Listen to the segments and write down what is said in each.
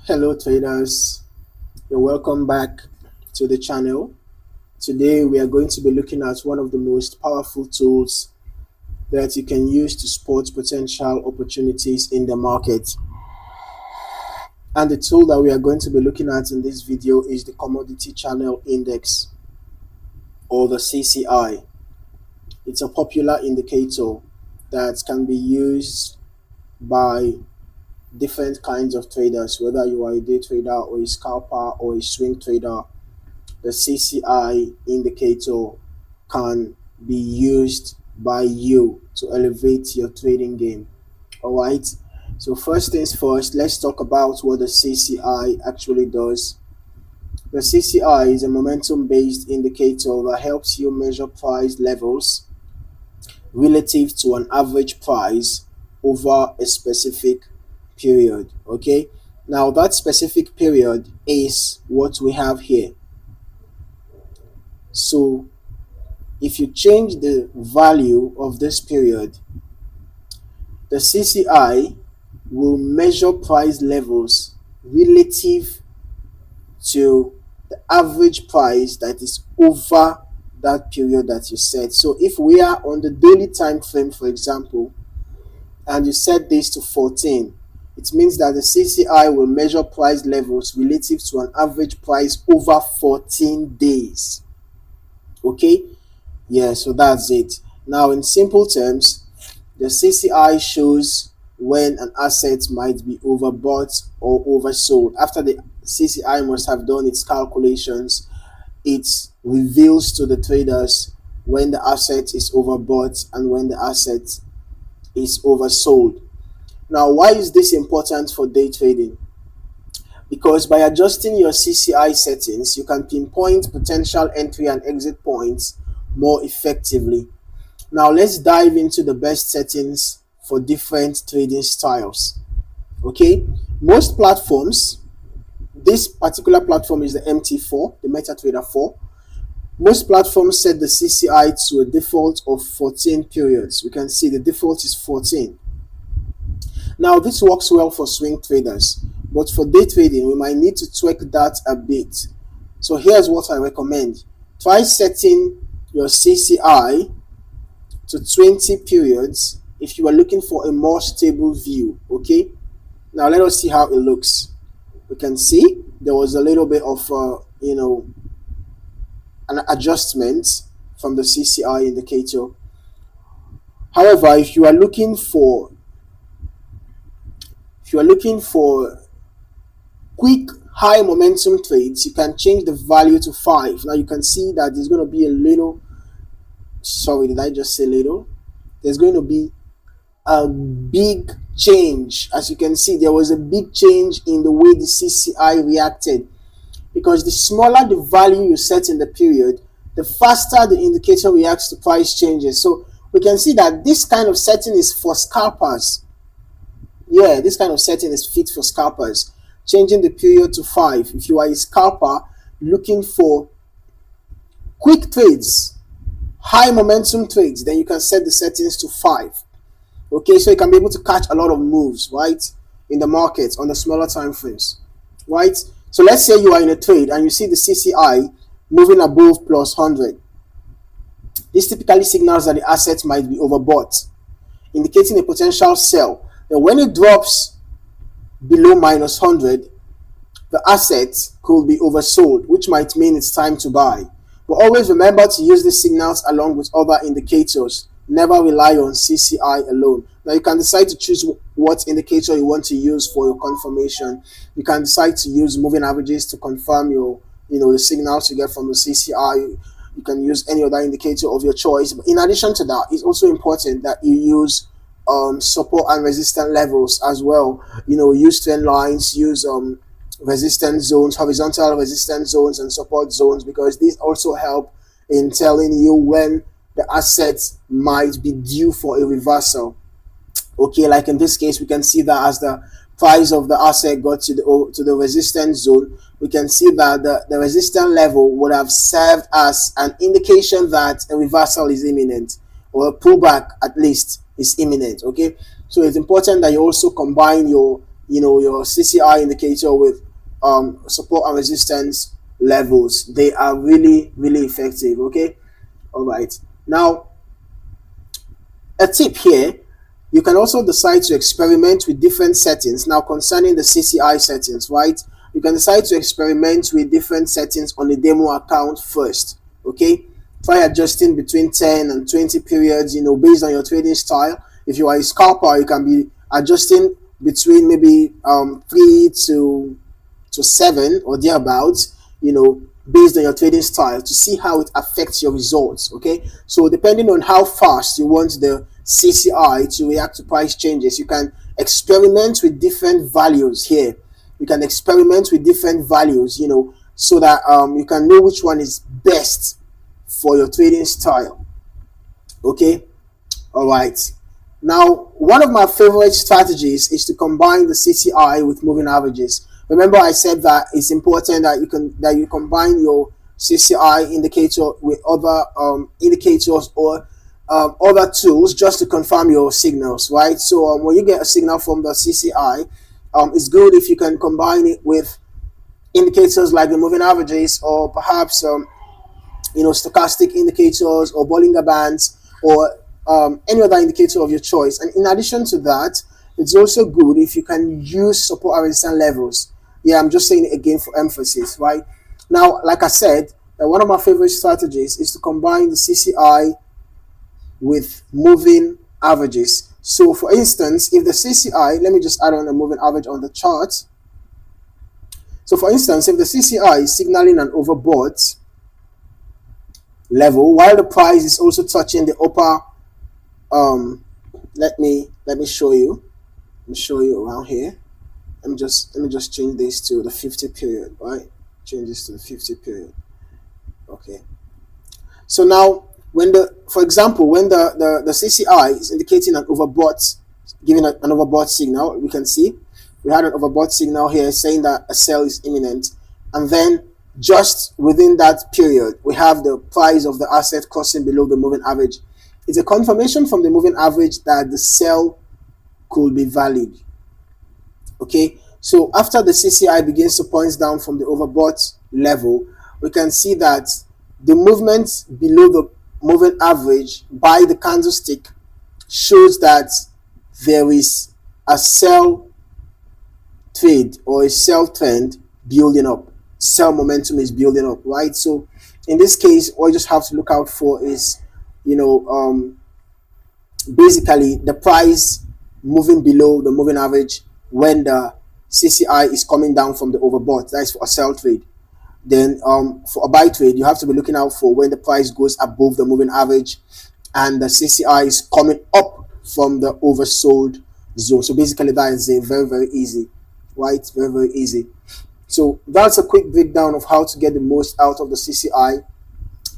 Hello traders, you're welcome back to the channel. Today we are going to be looking at one of the most powerful tools that you can use to spot potential opportunities in the market. And the tool that we are going to be looking at in this video is the Commodity Channel Index, or the CCI. It's a popular indicator that can be used by different kinds of traders, whether you are a day trader or a scalper or a swing trader. The CCI indicator can be used by you to elevate your trading game. All right, so first things first, let's talk about what the CCI actually does. The CCI is a momentum based indicator that helps you measure price levels relative to an average price over a specific period. Okay, now that specific period is what we have here. So if you change the value of this period, the CCI will measure price levels relative to the average price that is over that period that you set. So if we are on the daily time frame, for example, and you set this to 14, it means that the CCI will measure price levels relative to an average price over 14 days. Okay, yeah, so that's it. Now in simple terms, the CCI shows when an asset might be overbought or oversold. After the CCI must have done its calculations, it reveals to the traders when the asset is overbought and when the asset is oversold. Now, why is this important for day trading? Because by adjusting your CCI settings, you can pinpoint potential entry and exit points more effectively. Now, let's dive into the best settings for different trading styles. Okay, most platforms, this particular platform is the MT4, the MetaTrader 4. Most platforms set the CCI to a default of 14 periods. We can see the default is 14. Now, this works well for swing traders, but for day trading, we might need to tweak that a bit. So here's what I recommend. Try setting your CCI to 20 periods if you are looking for a more stable view. Okay, now let us see how it looks. We can see there was a little bit of an adjustment from the CCI indicator. However, if you are looking for quick high momentum trades, you can change the value to 5. Now you can see that there's going to be a little, sorry, did I just say little? There's going to be a big change. As you can see, there was a big change in the way the CCI reacted, because the smaller the value you set in the period, the faster the indicator reacts to price changes. So we can see that this kind of setting is for scalpers. Yeah, this kind of setting is fit for scalpers. Changing the period to 5. If you are a scalper looking for quick trades, high momentum trades, then you can set the settings to 5. Okay, so you can be able to catch a lot of moves, right, in the market on the smaller time frames, right? So let's say you are in a trade and you see the CCI moving above plus 100. This typically signals that the asset might be overbought, indicating a potential sell. Then when it drops below minus 100, the asset could be oversold, which might mean it's time to buy. But always remember to use these signals along with other indicators. Never rely on CCI alone. Now you can decide to choose what indicator you want to use for your confirmation. You can decide to use moving averages to confirm your, the signals you get from the CCI. You can use any other indicator of your choice. But in addition to that, it's also important that you use support and resistance levels as well. Use trend lines, use resistance zones, horizontal resistance zones and support zones, because these also help in telling you when the asset might be due for a reversal. Okay, like in this case, we can see that as the price of the asset got to the resistance zone, we can see that the resistance level would have served as an indication that a reversal is imminent, or a pullback at least is imminent. Okay, so it's important that you also combine your your CCI indicator with support and resistance levels. They are really, really effective. Okay. All right. Now, a tip here, you can also decide to experiment with different settings. Now, concerning the CCI settings, right? You can decide to experiment with different settings on the demo account first. Okay. Try adjusting between 10 and 20 periods, based on your trading style. If you are a scalper, you can be adjusting between maybe 3 to 7 or thereabouts, based on your trading style, to see how it affects your results. Okay, so depending on how fast you want the CCI to react to price changes, you can experiment with different values here. You can experiment with different values, so that you can know which one is best for your trading style. Okay. All right. Now, one of my favorite strategies is to combine the CCI with moving averages. Remember, I said that it's important that you combine your CCI indicator with other indicators or other tools just to confirm your signals, right? So when you get a signal from the CCI, it's good if you can combine it with indicators like the moving averages, or perhaps stochastic indicators or Bollinger Bands, or any other indicator of your choice. And in addition to that, it's also good if you can use support and resistance levels. Yeah, I'm just saying it again for emphasis, right? Now, like I said, one of my favorite strategies is to combine the CCI with moving averages. So for instance, if the CCI, let me just add on a moving average on the chart. So for instance, if the CCI is signaling an overbought level while the price is also touching the upper, let me show you. Let me show you around here. Let me just change this to the 50 period, right? Change this to the 50 period. Okay. So now, for example, when the CCI is indicating an overbought, giving an overbought signal, we can see we had an overbought signal here saying that a sell is imminent, and then just within that period, we have the price of the asset crossing below the moving average. It's a confirmation from the moving average that the sell could be valid. Okay, so after the CCI begins to point down from the overbought level, we can see that the movement below the moving average by the candlestick shows that there is a sell trade or a sell trend building up. Sell momentum is building up, right? So in this case, what you just have to look out for is, basically the price moving below the moving average when the CCI is coming down from the overbought. That is for a sell trade. Then for a buy trade, you have to be looking out for when the price goes above the moving average and the CCI is coming up from the oversold zone. So basically that is a very, very easy, right? Very, very easy. So that's a quick breakdown of how to get the most out of the CCI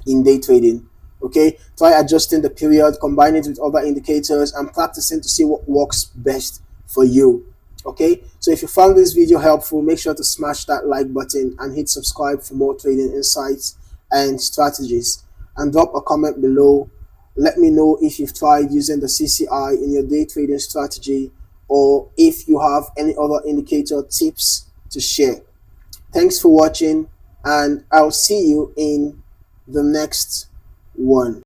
in day trading. Okay, try adjusting the period, combine it with other indicators, and practicing to see what works best for you. Okay, so if you found this video helpful, make sure to smash that like button and hit subscribe for more trading insights and strategies, and drop a comment below. Let me know if you've tried using the CCI in your day trading strategy, or if you have any other indicator tips to share. Thanks for watching, and I'll see you in the next one.